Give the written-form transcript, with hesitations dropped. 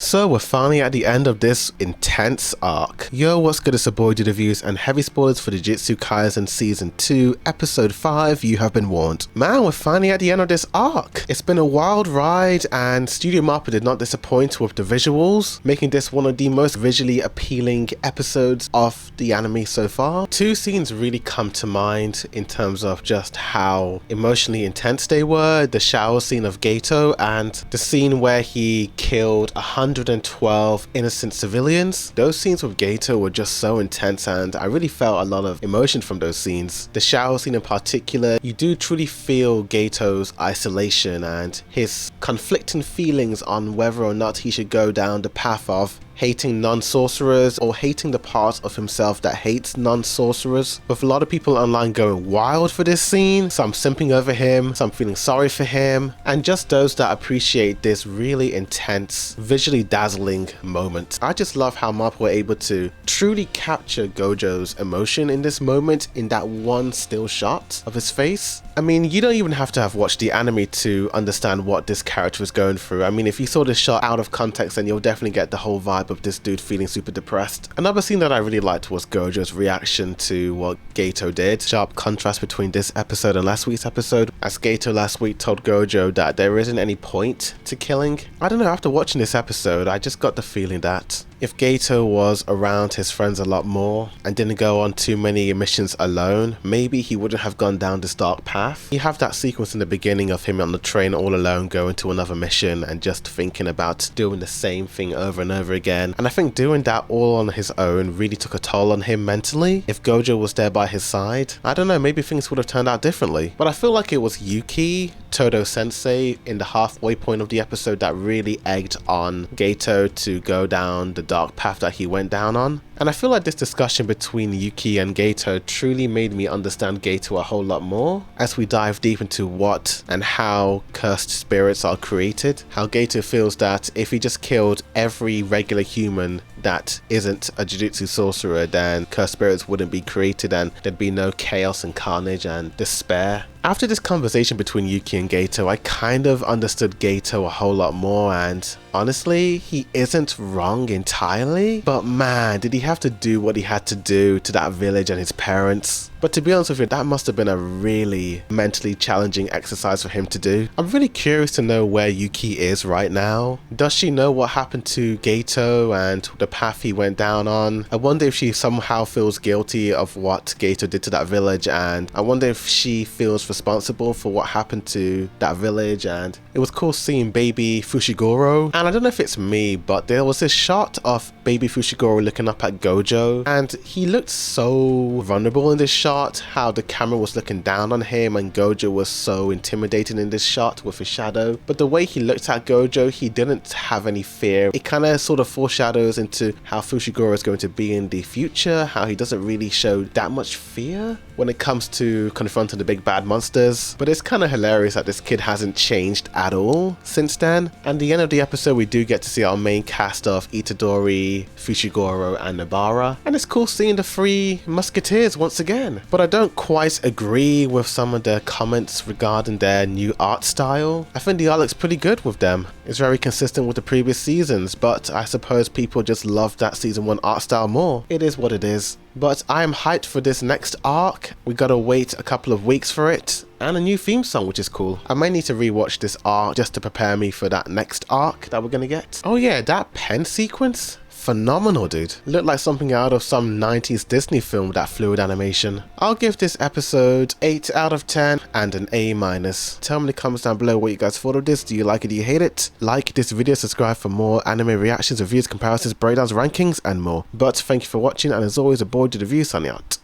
So we're finally at the end of this intense arc. Yo, what's good? It's your boy Reviews and heavy spoilers for the Jujutsu Kaisen Season 2, Episode 5, You Have Been Warned. Man, we're finally at the end of this arc. It's been a wild ride and Studio Mappa did not disappoint with the visuals, making this one of the most visually appealing episodes of the anime so far. Two scenes really come to mind in terms of just how emotionally intense they were. The shower scene of Geto and the scene where he killed 112 innocent civilians. Those scenes with Geto were just so intense and I really felt a lot of emotion from those scenes. The shower scene in particular, you do truly feel Geto's isolation and his conflicting feelings on whether or not he should go down the path of hating non-sorcerers or hating the part of himself that hates non-sorcerers. With a lot of people online going wild for this scene, some simping over him, some feeling sorry for him, and just those that appreciate this really intense, visually dazzling moment. I just love how Mappa were able to truly capture Gojo's emotion in this moment in that one still shot of his face. I mean, you don't even have to have watched the anime to understand what this character was going through. I mean, if you saw this shot out of context, then you'll definitely get the whole vibe of this dude feeling super depressed. Another scene that I really liked was Gojo's reaction to what Geto did. Sharp contrast between this episode and last week's episode, as Geto last week told Gojo that there isn't any point to killing. I don't know, after watching this episode, I just got the feeling that if Geto was around his friends a lot more and didn't go on too many missions alone, maybe he wouldn't have gone down this dark path. You have that sequence in the beginning of him on the train all alone going to another mission and just thinking about doing the same thing over and over again. And I think doing that all on his own really took a toll on him mentally. If Gojo was there by his side, I don't know, maybe things would have turned out differently. But I feel like it was Yuki, Todo Sensei, in the halfway point of the episode that really egged on Geto to go down the dark path that he went down on. And I feel like this discussion between Yuki and Geto truly made me understand Geto a whole lot more as we dive deep into what and how cursed spirits are created. How Geto feels that if he just killed every regular human that isn't a Jujutsu sorcerer, then cursed spirits wouldn't be created and there'd be no chaos and carnage and despair. After this conversation between Yuki and Geto, I kind of understood Geto a whole lot more, and honestly, he isn't wrong entirely, but man, did he have to do what he had to do to that village and his parents. But to be honest with you, that must have been a really mentally challenging exercise for him to do. I'm really curious to know where Yuki is right now. Does she know what happened to Geto and the path he went down on? I wonder if she somehow feels guilty of what Geto did to that village, and I wonder if she feels responsible for what happened to that village. And it was cool seeing baby Fushiguro, and I don't know if it's me, but there was this shot of baby Fushiguro looking up at Gojo and he looked so vulnerable in this shot, how the camera was looking down on him and Gojo was so intimidating in this shot with his shadow. But the way he looked at Gojo, he didn't have any fear. It kind of sort of foreshadows into how Fushiguro is going to be in the future, how he doesn't really show that much fear when it comes to confronting the big bad monsters. But it's kind of hilarious that this kid hasn't changed at all since then. And at the end of the episode, we do get to see our main cast of Itadori, Fushiguro and Nobara, and it's cool seeing the three musketeers once again. But I don't quite agree with some of the comments regarding their new art style. I think the art looks pretty good with them. It's very consistent with the previous seasons, but I suppose people just love that season 1 art style more. It is what it is. But I am hyped for this next arc. We gotta wait a couple of weeks for it. And a new theme song, which is cool. I might need to rewatch this arc just to prepare me for that next arc that we're gonna get. Oh yeah, that pen sequence? Phenomenal, dude. Looked like something out of some 90s Disney film, that fluid animation. I'll give this episode 8 out of 10 and an A-. Tell me in the comments down below what you guys thought of this. Do you like it? Do you hate it? Like this video, subscribe for more anime reactions, reviews, comparisons, breakdowns, rankings, and more. But thank you for watching, and as always, a boy did review, signing out.